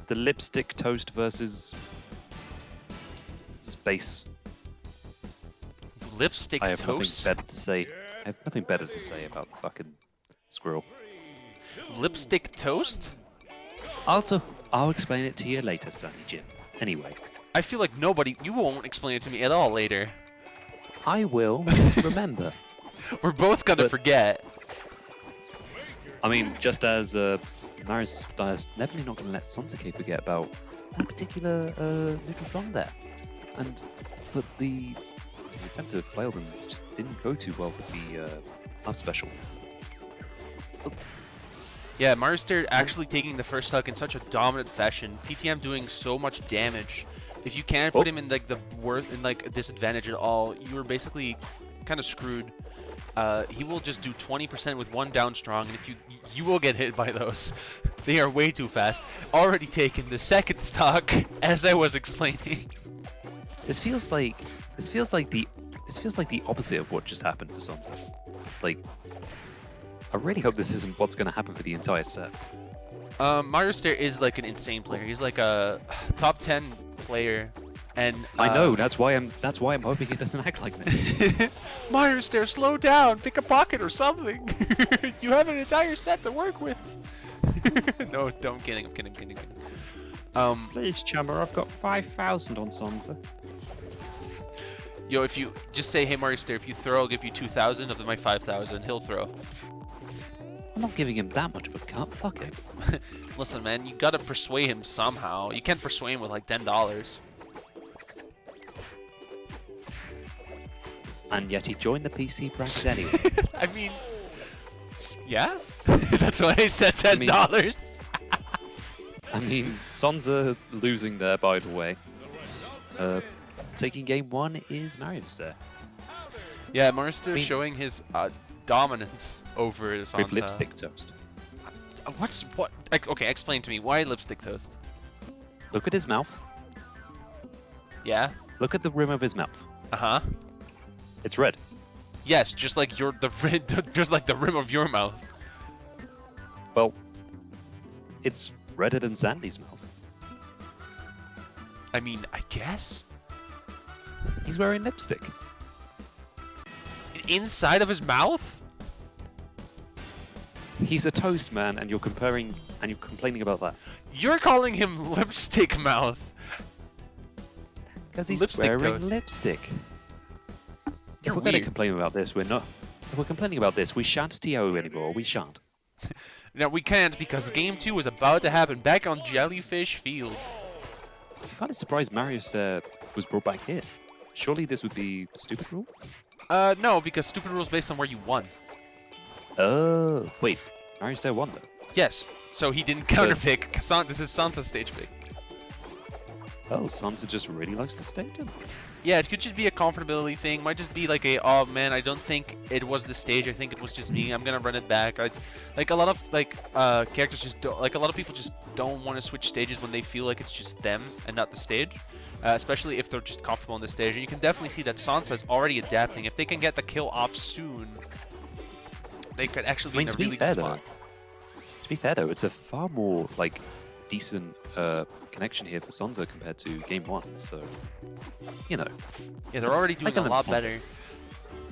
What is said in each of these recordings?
the lipstick toast versus space. Lipstick I have toast? nothing better to say. I have nothing better to say about the fucking squirrel. Lipstick toast? I'll explain it to you later, Sonny Jim. Anyway. I feel like you won't explain it to me at all later. I will, just remember. We're both gonna forget. I mean, just as Mariostare is definitely not going to let Sonsa forget about that particular neutral strong there. But the attempt to flail them just didn't go too well with the up special. Yeah, Mariostare actually taking the first stock in such a dominant fashion. PTM doing so much damage. If you can't put him in like a disadvantage at all, you are basically kind of screwed. He will just do 20% with one down strong, and if you will get hit by those. They are way too fast. Already taken the second stock, as I was explaining. This feels like the opposite of what just happened for Sonsa. Like, I really hope this isn't what's going to happen for the entire set. Mariostare is like an insane player. He's like a top 10 player, and I know that's why I'm hoping he doesn't act like this. Mariostare, slow down, pick a pocket or something. You have an entire set to work with. No, I'm kidding. Please, Chummer, I've got 5,000 on Sonsa. Yo, if you just say, hey Mariostare, if you throw, I'll give you 2,000 of my 5,000. He'll throw. I'm not giving him that much of a cut. Fuck it. Listen, man, you gotta persuade him somehow. You can't persuade him with like $10. And yet he joined the PC bracket anyway. I mean, yeah, that's why I said $10. I mean, Sonsa losing there, by the way. Taking game one is Mariostare. Yeah, Mariostare showing his dominance over Sonsa. With lipstick toast. Okay, explain to me, why lipstick toast? Look at his mouth. Yeah? Look at the rim of his mouth. Uh-huh. It's red. Yes, just like the rim of your mouth. Well, it's redder than Sandy's mouth. I mean, I guess. He's wearing lipstick. Inside of his mouth? He's a toast man, and you're complaining about that. You're calling him lipstick mouth. Because he's lipstick wearing toast. lipstick. You're If we're going to weird. complain about this, we're not. If we're complaining about this, we shan't TO anymore. We shan't. No, we can't because game 2 is about to happen back on Jellyfish Field. I'm kind of surprised Mariostare was brought back here. Surely this would be stupid rule? No, because stupid rules based on where you won. Oh, wait. Mariostare won though. Yes, so he didn't counterpick. This is Sonsa's stage pick. Oh, Sonsa just really likes the stage then. Yeah, it could just be a comfortability thing. Might just be like a, oh man, I don't think it was the stage. I think it was just me. I'm gonna run it back. Like a lot of characters just don't, like a lot of people just don't want to switch stages when they feel like it's just them and not the stage. Especially if they're just comfortable on the stage. And you can definitely see that Sonsa is already adapting. If they can get the kill off soon, they could actually be in a really good spot. To be fair though, it's a far more like decent connection here for Sonsa compared to game one. So, you know. Yeah, they're already doing a lot understand. better.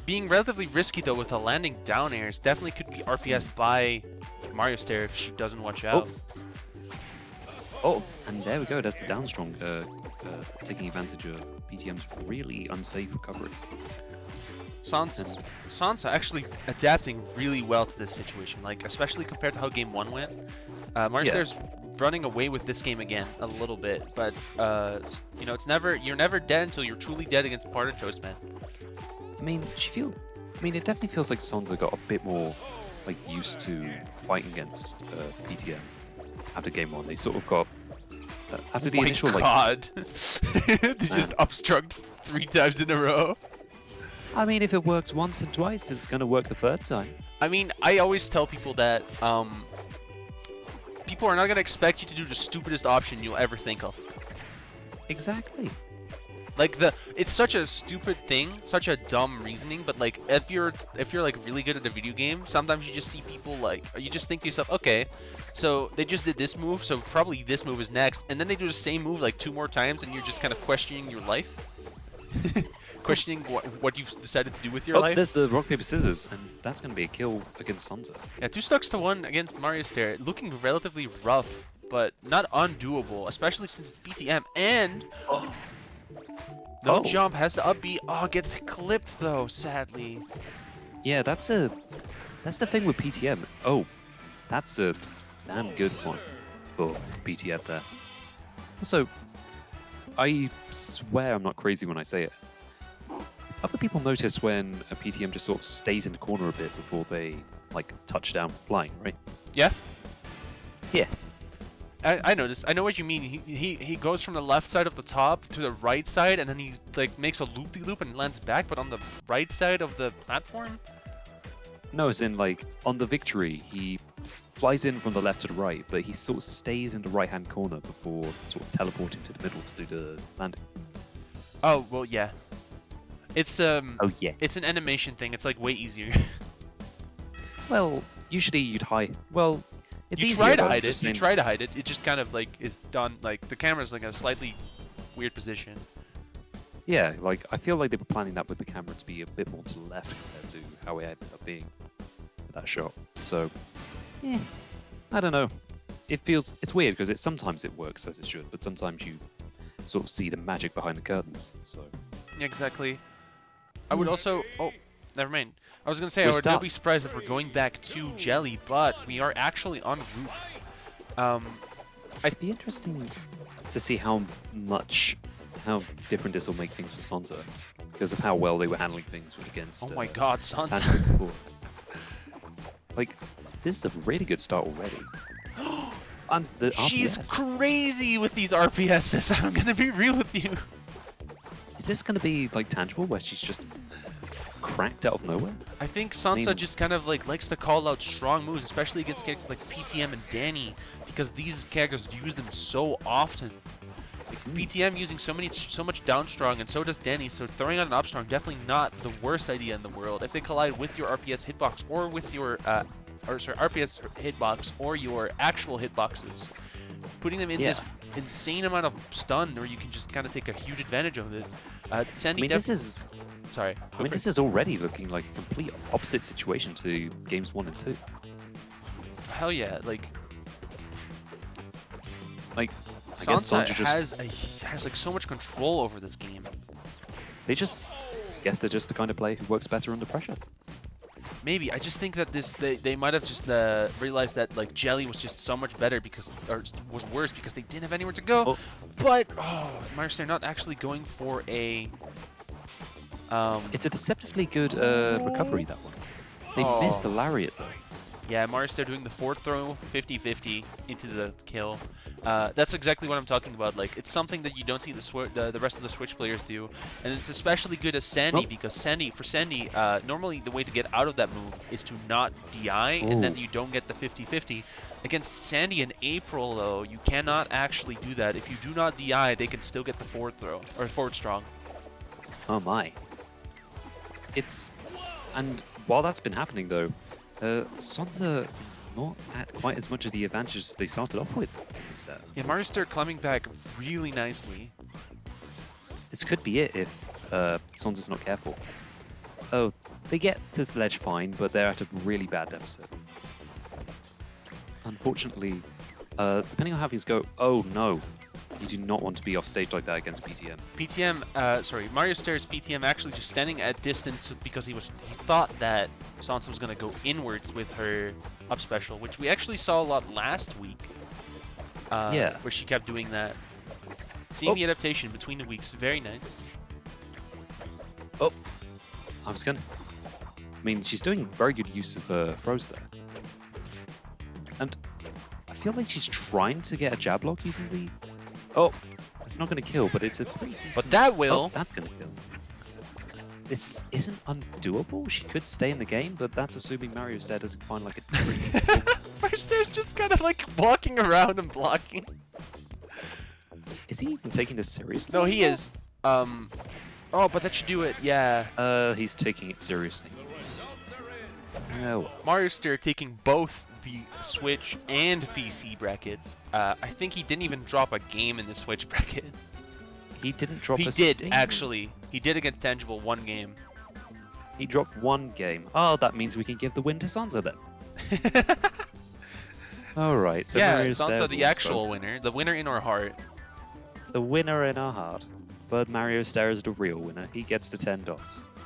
Being relatively risky though with the landing down airs definitely could be RPS'd by Mariostare if she doesn't watch out. Oh, and there we go. That's the down strong taking advantage of PTM's really unsafe recovery. Sonsa actually adapting really well to this situation, like especially compared to how game 1 went. Mariostare's running away with this game again a little bit, but you know, you're never dead until you're truly dead against Part of Toastman. I mean, it definitely feels like Sonsa got a bit more like used to fighting against PTM after game 1. They sort of got after the initial God. They just obstruct 3 times in a row. I mean, if it works once and twice, it's gonna work the third time. I mean, I always tell people that people are not gonna expect you to do the stupidest option you'll ever think of. Exactly. Like it's such a stupid thing, such a dumb reasoning. But like, if you're like really good at a video game, sometimes you just see people like, you just think to yourself, okay, so they just did this move, so probably this move is next, and then they do the same move like 2 more times, and you're just kind of questioning your life, questioning what you've decided to do with your life. There's the rock paper scissors, and that's gonna be a kill against Sonsa. Yeah, 2 stocks to 1 against Mariostare, looking relatively rough, but not undoable, especially since it's PTM and. No jump, has to up B. Oh, gets clipped though, sadly. Yeah, that's the thing with PTM. Oh, that's a damn good one for PTM there. Also, I swear I'm not crazy when I say it. Other people notice when a PTM just sort of stays in the corner a bit before they like touch down flying, right? Yeah. Yeah. I noticed. I know what you mean. He goes from the left side of the top to the right side, and then he like makes a loop-de-loop and lands back, but on the right side of the platform. No, as in like on the victory, he flies in from the left to the right, but he sort of stays in the right-hand corner before sort of teleporting to the middle to do the landing. Oh well, yeah. It's Oh yeah. It's an animation thing. It's like way easier. Well, usually you'd hide. Well. It's you easier, try to hide it. saying... You try to hide it. It just kind of like is done. Like the camera's like a slightly weird position. Yeah, like I feel like they were planning that with the camera to be a bit more to the left compared to how it ended up being for that shot. So, yeah, I don't know. It's weird because sometimes it works as it should, but sometimes you sort of see the magic behind the curtains. So. Exactly. I would also. Oh, never mind. I was gonna say I would not be surprised if we're going back to Jelly, but we are actually on roof. It'd be interesting to see how different this will make things for Sonsa because of how well they were handling things against. Oh my God, Sonsa! Like, this is a really good start already. And the She's RPS. crazy with these RPSs. I'm gonna be real with you. Is this gonna be like tangible where she's just cracked out of nowhere? I think Sonsa just kind of like likes to call out strong moves, especially against characters like PTM and Danny, because these characters use them so often. Like PTM using so much down strong, and so does Danny. So throwing out an up strong definitely not the worst idea in the world. If they collide with your RPS hitbox or with your RPS hitbox or your actual hitboxes, putting them in this insane amount of stun, where you can just kind of take a huge advantage of it. Sandy, Sorry. I mean, this is already looking like a complete opposite situation to games 1 and 2. Hell yeah, like I guess Sonsa just has like so much control over this game. I guess they're just the kind of player who works better under pressure. Maybe. I just think that they might have just realized that like Jelly was just so much better was worse because they didn't have anywhere to go. But Mariostare not actually going for a. It's a deceptively good recovery, that one. They missed the lariat though. Yeah, Mariostare doing the 4th throw, 50-50 into the kill. That's exactly what I'm talking about. Like, it's something that you don't see the rest of the Switch players do, and it's especially good as Sandy because for Sandy, normally the way to get out of that move is to not DI, and then you don't get the 50-50. Against Sandy and April, though, you cannot actually do that. If you do not DI, they can still get the forward throw or forward strong. Oh my! And while that's been happening though, Sonsa not at quite as much of the advantages they started off with in the set. Yeah, Mariostare climbing back really nicely. This could be it if Sonsa's not careful. Oh, they get to the ledge fine, but they're at a really bad deficit. Unfortunately, depending on how things go, oh no, you do not want to be off stage like that against PTM. Mariostare's PTM actually just standing at distance because he thought that Sonsa was going to go inwards with her up special, which we actually saw a lot last week. Where she kept doing that. Seeing the adaptation between the weeks, very nice. Oh, I mean, she's doing very good use of throws there. And I feel like she's trying to get a jab lock using the... Oh, it's not going to kill, but it's a pretty decent... But that will! Oh, that's going to kill. This isn't undoable. She could stay in the game, but that's assuming Mariostare doesn't find like a pretty decent... Mariostare's just kind of like walking around and blocking. Is he even taking this seriously? No, he is. Oh, but that should do it. Yeah. He's taking it seriously. Oh, Mariostare taking both the Switch and PC brackets. I think he didn't even drop a game in the Switch bracket. he didn't drop He a did, single- actually. He did against Tangible one game. He dropped one game. Oh, that means we can give the win to Sonsa then. All right. So yeah, Mariostare Sonsa the wins actual both. winner. The winner in our heart. The winner in our heart. But Mariostare is the real winner. He gets the $10.